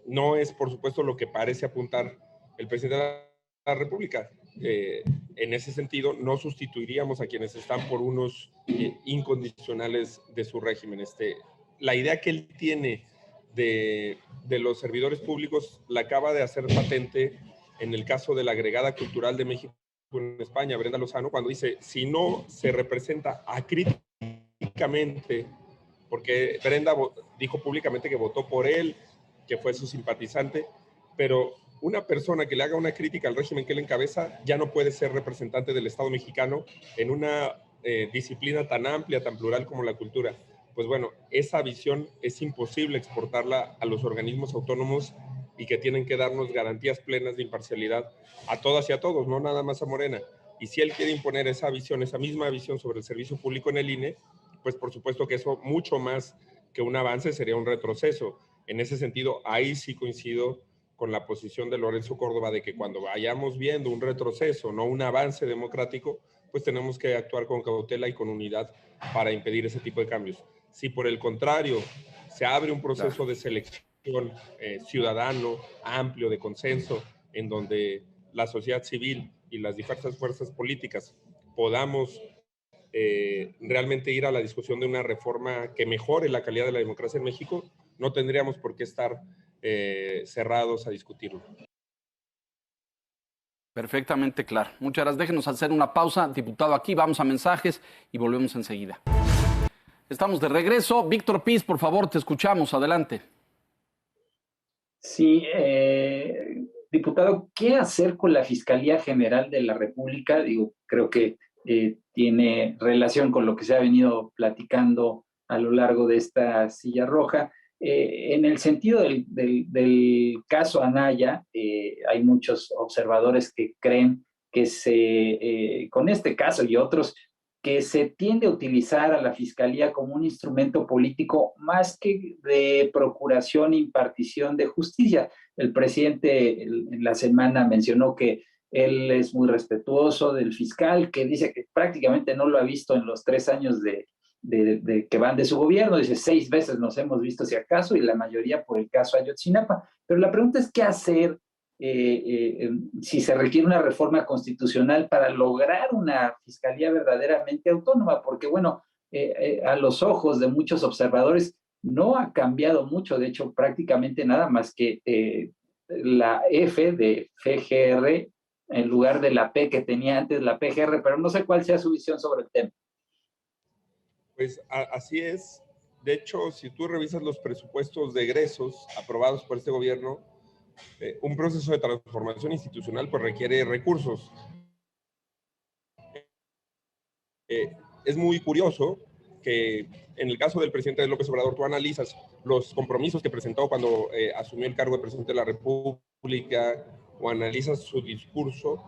No es, por supuesto, lo que parece apuntar el presidente de la República. En ese sentido, no sustituiríamos a quienes están por unos incondicionales de su régimen. La idea que él tiene de los servidores públicos la acaba de hacer patente en el caso de la agregada cultural de México en España, Brenda Lozano, cuando dice, si no se representa acríticamente, porque Brenda dijo públicamente que votó por él, que fue su simpatizante, pero una persona que le haga una crítica al régimen que él encabeza ya no puede ser representante del Estado mexicano en una disciplina tan amplia, tan plural como la cultura. Pues bueno, esa visión es imposible exportarla a los organismos autónomos y que tienen que darnos garantías plenas de imparcialidad a todas y a todos, no nada más a Morena. Y si él quiere imponer esa visión, esa misma visión sobre el servicio público en el INE, pues por supuesto que eso, mucho más que un avance, sería un retroceso. En ese sentido, ahí sí coincido con la posición de Lorenzo Córdoba de que cuando vayamos viendo un retroceso, no un avance democrático, pues tenemos que actuar con cautela y con unidad para impedir ese tipo de cambios. Si por el contrario se abre un proceso de selección ciudadano, amplio, de consenso, en donde la sociedad civil y las diversas fuerzas políticas podamos realmente ir a la discusión de una reforma que mejore la calidad de la democracia en México, no tendríamos por qué estar cerrados a discutirlo. Perfectamente claro. Muchas gracias. Déjenos hacer una pausa, diputado, aquí. Vamos a mensajes y volvemos enseguida. Estamos de regreso. Víctor Piz, por favor, te escuchamos. Adelante. Sí, diputado, ¿qué hacer con la Fiscalía General de la República? Digo, creo que tiene relación con lo que se ha venido platicando a lo largo de esta silla roja. En el sentido del caso Anaya, hay muchos observadores que creen que con este caso y otros, que se tiende a utilizar a la Fiscalía como un instrumento político más que de procuración e impartición de justicia. El presidente en la semana mencionó que él es muy respetuoso del fiscal, que dice que prácticamente no lo ha visto en los 3 años de que van de su gobierno. Dice 6 veces nos hemos visto si acaso, y la mayoría por el caso Ayotzinapa. Pero la pregunta es qué hacer si se requiere una reforma constitucional para lograr una fiscalía verdaderamente autónoma, porque bueno, a los ojos de muchos observadores no ha cambiado mucho, de hecho prácticamente nada más que la F de FGR en lugar de la P que tenía antes la PGR, pero no sé cuál sea su visión sobre el tema. Pues así es. De hecho, si tú revisas los presupuestos de egresos aprobados por este gobierno, un proceso de transformación institucional pues requiere recursos. Es muy curioso que en el caso del presidente López Obrador, tú analizas los compromisos que presentó cuando asumió el cargo de presidente de la República, o analizas su discurso,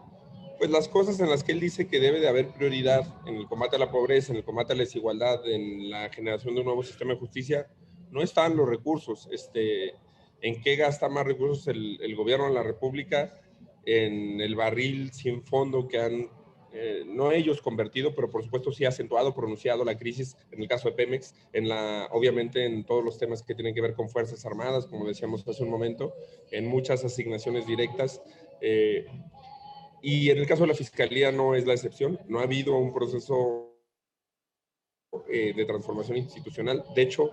pues las cosas en las que él dice que debe de haber prioridad en el combate a la pobreza, en el combate a la desigualdad, en la generación de un nuevo sistema de justicia, no están los recursos. ¿En qué gasta más recursos el gobierno de la República? En el barril sin fondo que han, no ellos convertido, pero por supuesto sí acentuado, pronunciado la crisis, en el caso de Pemex, obviamente en todos los temas que tienen que ver con Fuerzas Armadas, como decíamos hace un momento, en muchas asignaciones directas. Y en el caso de la Fiscalía no es la excepción. No ha habido un proceso de transformación institucional. De hecho,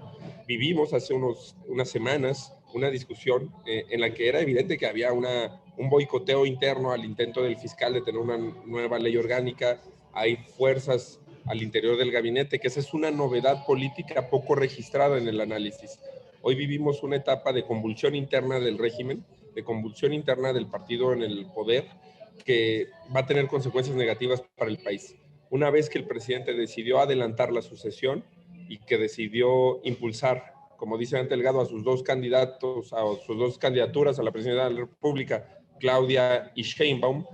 vivimos hace unas semanas una discusión en la que era evidente que había un boicoteo interno al intento del fiscal de tener una nueva ley orgánica. Hay fuerzas al interior del gabinete, que esa es una novedad política poco registrada en el análisis. Hoy vivimos una etapa de convulsión interna del régimen, de convulsión interna del partido en el poder, que va a tener consecuencias negativas para el país. Una vez que el presidente decidió adelantar la sucesión y que decidió impulsar, como dice Dante Delgado, a sus dos candidatos, a sus dos candidaturas a la presidencia de la República, Claudia y Sheinbaum,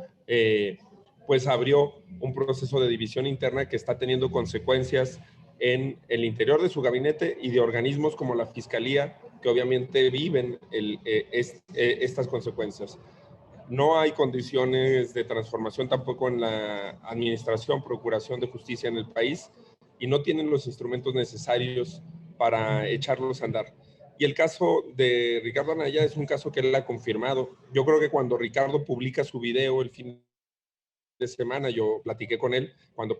pues abrió un proceso de división interna que está teniendo consecuencias en el interior de su gabinete y de organismos como la Fiscalía, que obviamente viven estas consecuencias. No hay condiciones de transformación tampoco en la administración, procuración de justicia en el país, y no tienen los instrumentos necesarios para echarlos a andar. Y el caso de Ricardo Anaya es un caso que él ha confirmado. Yo creo que cuando Ricardo publica su video el fin de semana, yo platiqué con él, cuando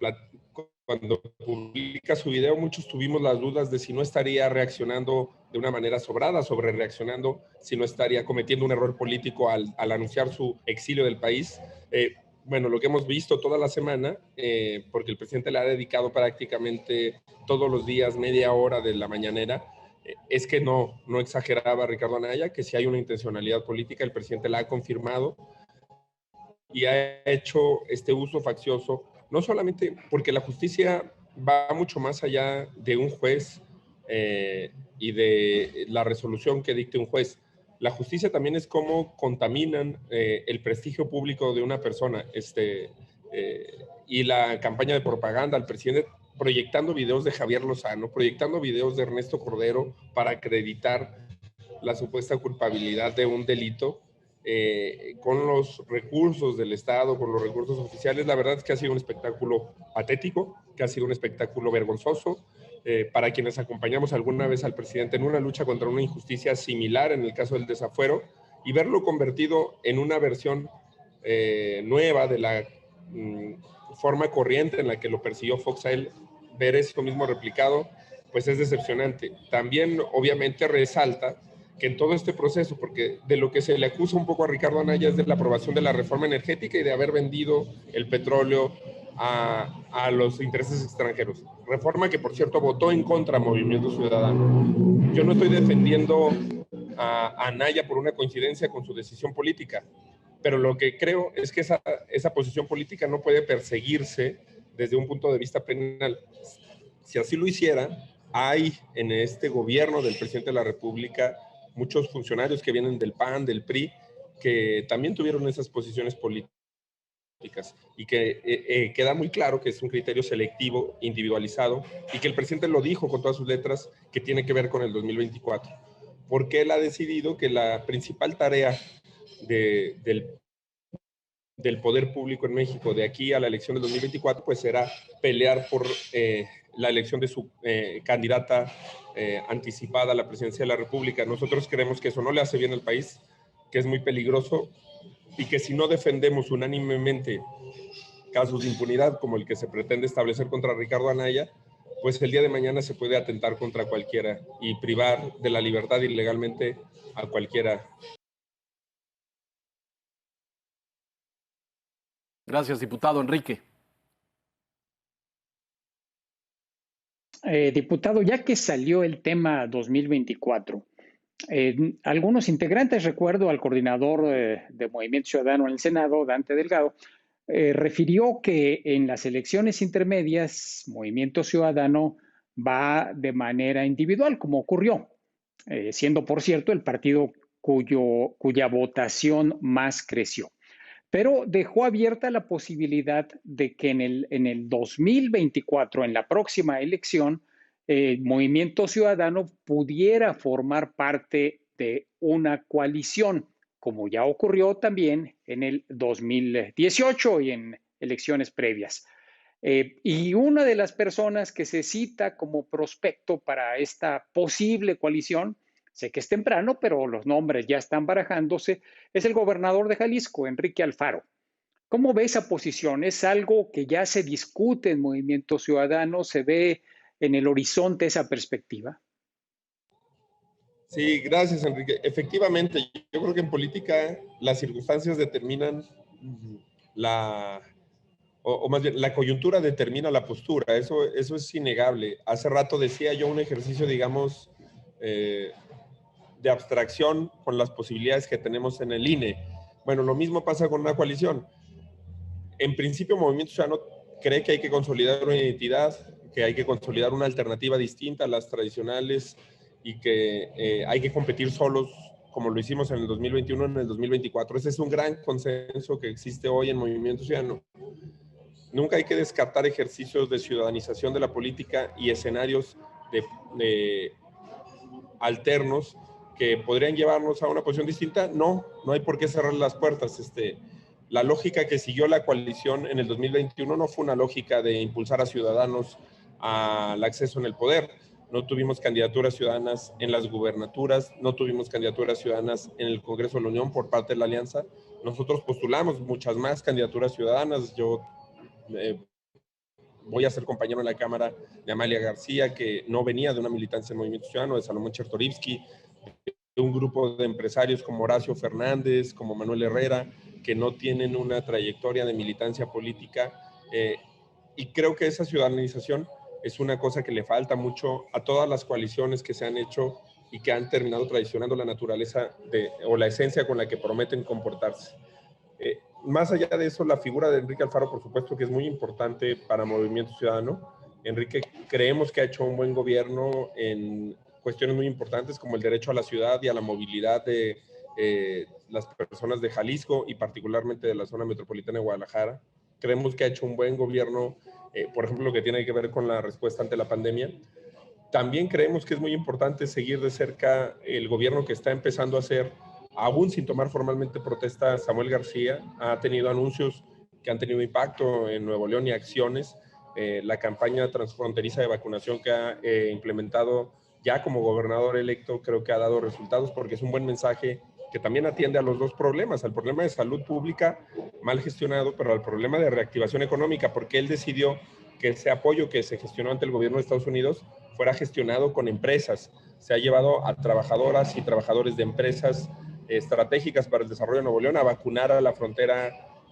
publica su video, muchos tuvimos las dudas de si no estaría reaccionando de una manera sobrada, sobre reaccionando, si no estaría cometiendo un error político al anunciar su exilio del país. Bueno, lo que hemos visto toda la semana, porque el presidente le ha dedicado prácticamente todos los días media hora de la mañanera, es que no exageraba Ricardo Anaya, que si hay una intencionalidad política, el presidente la ha confirmado y ha hecho este uso faccioso, no solamente porque la justicia va mucho más allá de un juez y de la resolución que dicte un juez. La justicia también es cómo contaminan el prestigio público de una persona, y la campaña de propaganda al presidente, proyectando videos de Javier Lozano, proyectando videos de Ernesto Cordero para acreditar la supuesta culpabilidad de un delito, con los recursos del Estado, con los recursos oficiales. La verdad es que ha sido un espectáculo patético, que ha sido un espectáculo vergonzoso. Para quienes acompañamos alguna vez al presidente en una lucha contra una injusticia similar en el caso del desafuero, y verlo convertido en una versión nueva de la forma corriente en la que lo persiguió Fox a él, ver eso mismo replicado, pues es decepcionante. También obviamente resalta que en todo este proceso, porque de lo que se le acusa un poco a Ricardo Anaya es de la aprobación de la reforma energética y de haber vendido el petróleo a los intereses extranjeros. Reforma que, por cierto, votó en contra Movimiento Ciudadano. Yo no estoy defendiendo a Anaya por una coincidencia con su decisión política, pero lo que creo es que esa posición política no puede perseguirse desde un punto de vista penal. Si así lo hiciera, hay en este gobierno del presidente de la República muchos funcionarios que vienen del PAN, del PRI, que también tuvieron esas posiciones políticas y que queda muy claro que es un criterio selectivo, individualizado, y que el presidente lo dijo con todas sus letras, que tiene que ver con el 2024. Porque él ha decidido que la principal tarea del poder público en México de aquí a la elección del 2024, pues será pelear por la elección de su candidata anticipada a la presidencia de la República. Nosotros creemos que eso no le hace bien al país, que es muy peligroso, y que si no defendemos unánimemente casos de impunidad como el que se pretende establecer contra Ricardo Anaya, pues el día de mañana se puede atentar contra cualquiera y privar de la libertad ilegalmente a cualquiera. Gracias, diputado Enrique. Diputado, ya que salió el tema 2024, algunos integrantes, recuerdo al coordinador de Movimiento Ciudadano en el Senado, Dante Delgado, refirió que en las elecciones intermedias Movimiento Ciudadano va de manera individual, como ocurrió, siendo, por cierto, el partido cuya votación más creció. Pero dejó abierta la posibilidad de que en el 2024, en la próxima elección, el Movimiento Ciudadano pudiera formar parte de una coalición, como ya ocurrió también en el 2018 y en elecciones previas. Y una de las personas que se cita como prospecto para esta posible coalición, sé que es temprano, pero los nombres ya están barajándose, es el gobernador de Jalisco, Enrique Alfaro. ¿Cómo ve esa posición? ¿Es algo que ya se discute en Movimiento Ciudadano? ¿Se ve en el horizonte esa perspectiva? Sí, gracias, Enrique. Efectivamente, yo creo que en política las circunstancias determinan la, o más bien, la coyuntura determina la postura. Eso es innegable. Hace rato decía yo un ejercicio, digamos, de abstracción con las posibilidades que tenemos en el INE. Bueno, lo mismo pasa con una coalición. En principio, Movimiento Ciudadano cree que hay que consolidar una identidad, que hay que consolidar una alternativa distinta a las tradicionales y que hay que competir solos como lo hicimos en el 2021, en el 2024. Ese es un gran consenso que existe hoy en Movimiento Ciudadano. Nunca hay que descartar ejercicios de ciudadanización de la política y escenarios de alternos que podrían llevarnos a una posición distinta. No hay por qué cerrar las puertas. La lógica que siguió la coalición en el 2021 no fue una lógica de impulsar a ciudadanos al acceso en el poder. No tuvimos candidaturas ciudadanas en las gubernaturas, no tuvimos candidaturas ciudadanas en el Congreso de la Unión por parte de la Alianza. Nosotros postulamos muchas más candidaturas ciudadanas. Yo voy a ser compañero en la Cámara de Amalia García, que no venía de una militancia en Movimiento Ciudadano, de Salomón Chertorivsky, de un grupo de empresarios como Horacio Fernández, como Manuel Herrera, que no tienen una trayectoria de militancia política. Y creo que esa ciudadanización es una cosa que le falta mucho a todas las coaliciones que se han hecho y que han terminado traicionando la naturaleza o la esencia con la que prometen comportarse. Más allá de eso, la figura de Enrique Alfaro, por supuesto que es muy importante para Movimiento Ciudadano. Enrique, creemos que ha hecho un buen gobierno en cuestiones muy importantes como el derecho a la ciudad y a la movilidad de las personas de Jalisco y particularmente de la zona metropolitana de Guadalajara. Creemos que ha hecho un buen gobierno, por ejemplo, lo que tiene que ver con la respuesta ante la pandemia. También creemos que es muy importante seguir de cerca el gobierno que está empezando a hacer, aún sin tomar formalmente protesta. Samuel García ha tenido anuncios que han tenido impacto en Nuevo León y acciones. La campaña transfronteriza de vacunación que ha implementado ya como gobernador electo creo que ha dado resultados porque es un buen mensaje que también atiende a los dos problemas, al problema de salud pública mal gestionado, pero al problema de reactivación económica, porque él decidió que ese apoyo que se gestionó ante el gobierno de Estados Unidos fuera gestionado con empresas. Se ha llevado a trabajadoras y trabajadores de empresas estratégicas para el desarrollo de Nuevo León a vacunar a la frontera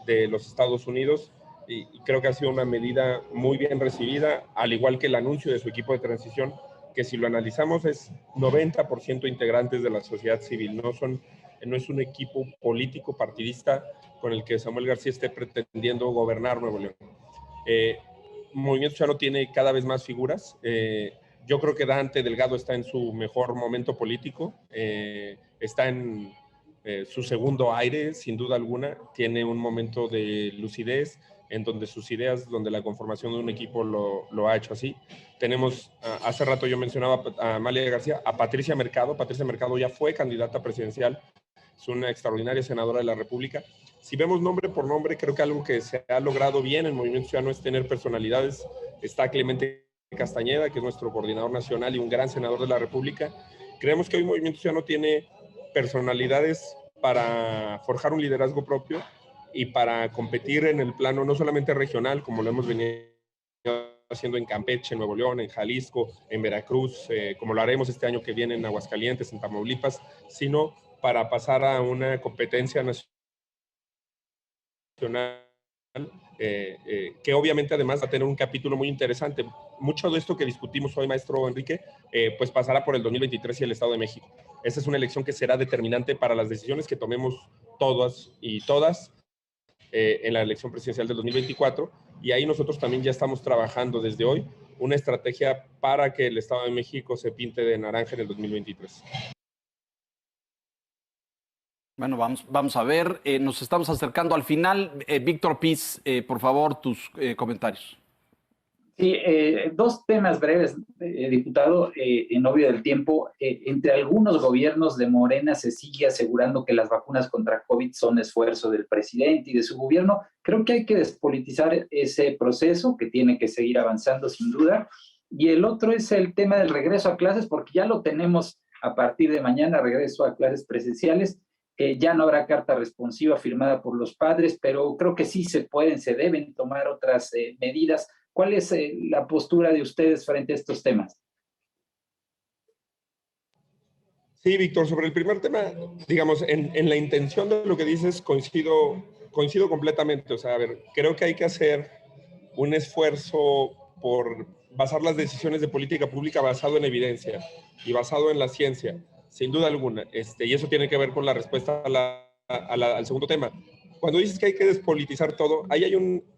de los Estados Unidos y creo que ha sido una medida muy bien recibida, al igual que el anuncio de su equipo de transición, que si lo analizamos es 90% integrantes de la sociedad civil, no es un equipo político partidista con el que Samuel García esté pretendiendo gobernar Nuevo León. Movimiento Ciudadano tiene cada vez más figuras. Yo creo que Dante Delgado está en su mejor momento político, está en su segundo aire, sin duda alguna. Tiene un momento de lucidez en donde sus ideas, donde la conformación de un equipo lo ha hecho así. Tenemos, hace rato yo mencionaba a Amalia García, a Patricia Mercado. Patricia Mercado ya fue candidata presidencial, es una extraordinaria senadora de la República. Si vemos nombre por nombre, creo que algo que se ha logrado bien en Movimiento Ciudadano es tener personalidades. Está Clemente Castañeda, que es nuestro coordinador nacional y un gran senador de la República. Creemos que hoy Movimiento Ciudadano tiene personalidades para forjar un liderazgo propio y para competir en el plano no solamente regional, como lo hemos venido haciendo en Campeche, en Nuevo León, en Jalisco, en Veracruz, como lo haremos este año que viene en Aguascalientes, en Tamaulipas, sino para pasar a una competencia nacional que obviamente además va a tener un capítulo muy interesante. Mucho de esto que discutimos hoy, maestro Enrique, pues pasará por el 2023 y el Estado de México. Esa es una elección que será determinante para las decisiones que tomemos todas en la elección presidencial del 2024, y ahí nosotros también ya estamos trabajando desde hoy una estrategia para que el Estado de México se pinte de naranja en el 2023. Bueno, vamos a ver, nos estamos acercando al final. Víctor Piz, por favor, tus comentarios. Sí, dos temas breves, diputado, en obvio del tiempo. Entre algunos gobiernos de Morena se sigue asegurando que las vacunas contra COVID son esfuerzo del presidente y de su gobierno. Creo que hay que despolitizar ese proceso, que tiene que seguir avanzando sin duda. Y el otro es el tema del regreso a clases, porque ya lo tenemos a partir de mañana, regreso a clases presenciales. Ya no habrá carta responsiva firmada por los padres, pero creo que sí se deben tomar otras medidas. ¿Cuál es la postura de ustedes frente a estos temas? Sí, Víctor, sobre el primer tema, digamos, en la intención de lo que dices coincido completamente. O sea, a ver, creo que hay que hacer un esfuerzo por basar las decisiones de política pública basado en evidencia y basado en la ciencia, sin duda alguna. Y eso tiene que ver con la respuesta al segundo tema. Cuando dices que hay que despolitizar todo, ahí hay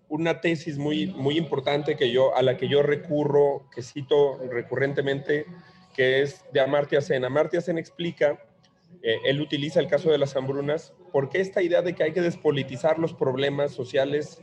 una tesis muy importante a la que yo recurro, que cito recurrentemente, que es de Amartya Sen. Amartya Sen explica, él utiliza el caso de las hambrunas, porque esta idea de que hay que despolitizar los problemas sociales,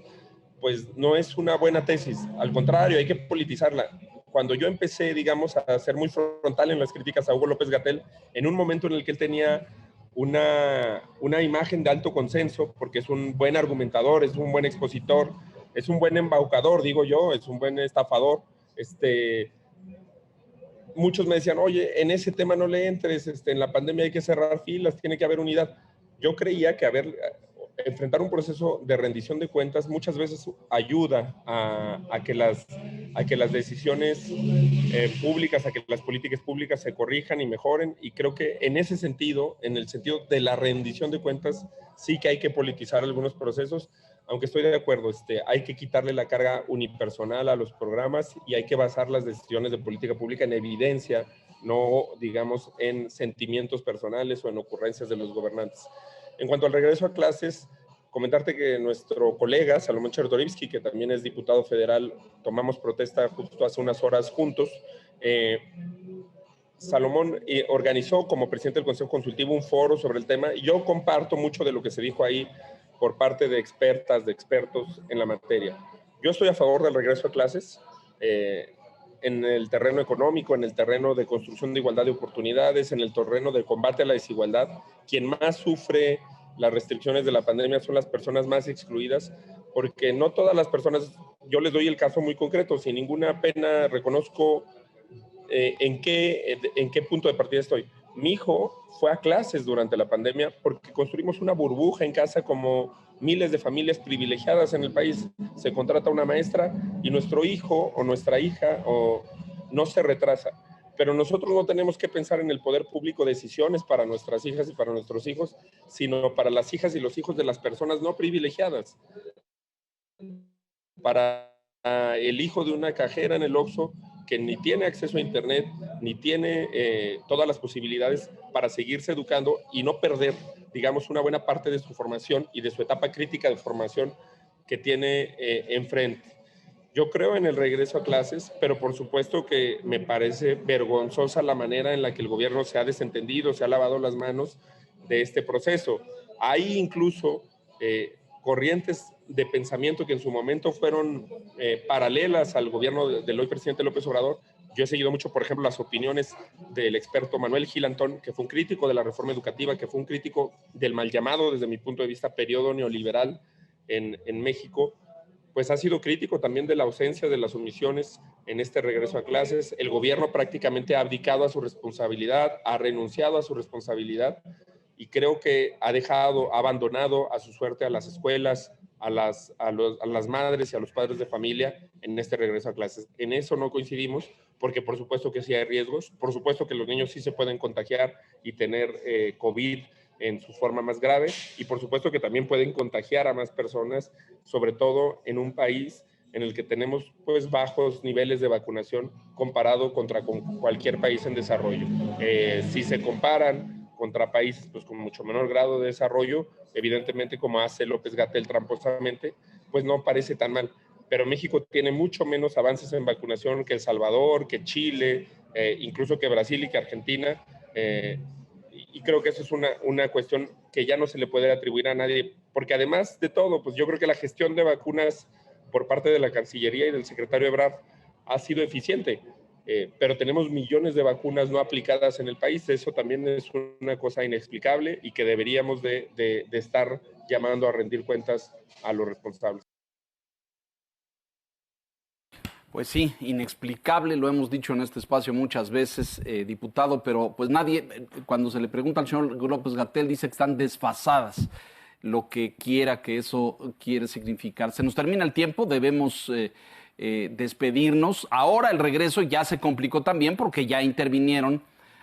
pues no es una buena tesis. Al contrario, hay que politizarla. Cuando yo empecé, digamos, a ser muy frontal en las críticas a Hugo López-Gatell, en un momento en el que él tenía una imagen de alto consenso, porque es un buen argumentador, es un buen expositor, es un buen embaucador, digo yo, es un buen estafador, muchos me decían, oye, en ese tema no le entres, en la pandemia hay que cerrar filas, tiene que haber unidad. Yo creía que enfrentar un proceso de rendición de cuentas muchas veces ayuda a que las decisiones públicas, a que las políticas públicas se corrijan y mejoren, y creo que en ese sentido, en el sentido de la rendición de cuentas, sí que hay que politizar algunos procesos, aunque estoy de acuerdo, hay que quitarle la carga unipersonal a los programas y hay que basar las decisiones de política pública en evidencia, no, digamos, en sentimientos personales o en ocurrencias de los gobernantes. En cuanto al regreso a clases, comentarte que nuestro colega Salomón Chertorivsky, que también es diputado federal, tomamos protesta justo hace unas horas juntos. Salomón organizó como presidente del Consejo Consultivo un foro sobre el tema y yo comparto mucho de lo que se dijo ahí por parte de expertas, de expertos en la materia. Yo estoy a favor del regreso a clases en el terreno económico, en el terreno de construcción de igualdad de oportunidades, en el terreno de combate a la desigualdad. Quien más sufre las restricciones de la pandemia son las personas más excluidas, porque no todas las personas, yo les doy el caso muy concreto, sin ninguna pena reconozco en qué punto de partida estoy. Mi hijo fue a clases durante la pandemia porque construimos una burbuja en casa como miles de familias privilegiadas en el país. Se contrata una maestra y nuestro hijo o nuestra hija no se retrasa. Pero nosotros no tenemos que pensar en el poder público decisiones para nuestras hijas y para nuestros hijos, sino para las hijas y los hijos de las personas no privilegiadas. Para el hijo de una cajera en el Oxxo que ni tiene acceso a internet, ni tiene todas las posibilidades para seguirse educando y no perder, digamos, una buena parte de su formación y de su etapa crítica de formación que tiene enfrente. Yo creo en el regreso a clases, pero por supuesto que me parece vergonzosa la manera en la que el gobierno se ha desentendido, se ha lavado las manos de este proceso. Hay incluso corrientes de pensamiento que en su momento fueron paralelas al gobierno del hoy presidente López Obrador. Yo he seguido mucho, por ejemplo, las opiniones del experto Manuel Gilantón, que fue un crítico de la reforma educativa, que fue un crítico del mal llamado, desde mi punto de vista, periodo neoliberal en México. Pues ha sido crítico también de la ausencia de las omisiones en este regreso a clases. El gobierno prácticamente ha abdicado a su responsabilidad, ha renunciado a su responsabilidad y creo que ha abandonado a su suerte a las escuelas, a las madres y a los padres de familia en este regreso a clases. En eso no coincidimos, porque por supuesto que sí hay riesgos, por supuesto que los niños sí se pueden contagiar y tener COVID en su forma más grave, y por supuesto que también pueden contagiar a más personas, sobre todo en un país en el que tenemos pues bajos niveles de vacunación comparado con cualquier país en desarrollo. Si se comparan contra países pues con mucho menor grado de desarrollo, evidentemente como hace López-Gatell tramposamente, pues no parece tan mal. Pero México tiene mucho menos avances en vacunación que El Salvador, que Chile, incluso que Brasil y que Argentina, y creo que eso es una cuestión que ya no se le puede atribuir a nadie, porque además de todo, pues yo creo que la gestión de vacunas por parte de la Cancillería y del secretario Ebrard ha sido eficiente, pero tenemos millones de vacunas no aplicadas en el país. Eso también es una cosa inexplicable y que deberíamos de estar llamando a rendir cuentas a los responsables. Pues sí, inexplicable, lo hemos dicho en este espacio muchas veces, diputado, pero pues nadie, cuando se le pregunta al señor López-Gatell, dice que están desfasadas, lo que quiera que eso quiere significar. Se nos termina el tiempo, debemos despedirnos. Ahora el regreso ya se complicó también porque ya intervinieron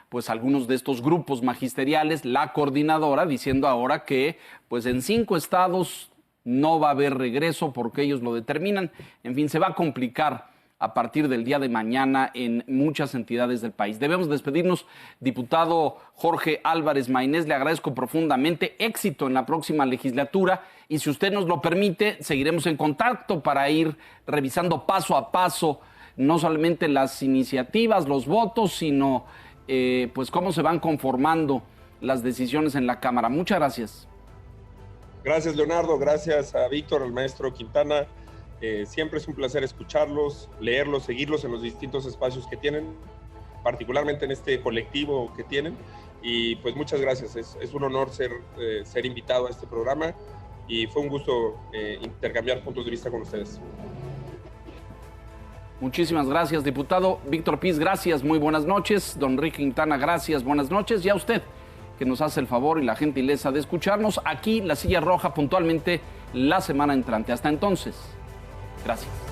pues algunos de estos grupos magisteriales, la coordinadora, diciendo ahora que pues en 5 estados no va a haber regreso porque ellos lo determinan. En fin, se va a complicar a partir del día de mañana en muchas entidades del país. Debemos despedirnos, diputado Jorge Álvarez Maynés, le agradezco profundamente, éxito en la próxima legislatura y si usted nos lo permite, seguiremos en contacto para ir revisando paso a paso no solamente las iniciativas, los votos, sino pues cómo se van conformando las decisiones en la Cámara. Muchas gracias. Gracias, Leonardo, gracias a Víctor, al maestro Quintana. Siempre es un placer escucharlos, leerlos, seguirlos en los distintos espacios que tienen, particularmente en este colectivo que tienen. Y pues muchas gracias, es un honor ser invitado a este programa y fue un gusto intercambiar puntos de vista con ustedes. Muchísimas gracias, diputado. Víctor Piz, gracias, muy buenas noches. Don Enrique Quintana, gracias, buenas noches. Y a usted, que nos hace el favor y la gentileza de escucharnos aquí, La Silla Roja, puntualmente la semana entrante. Hasta entonces, gracias.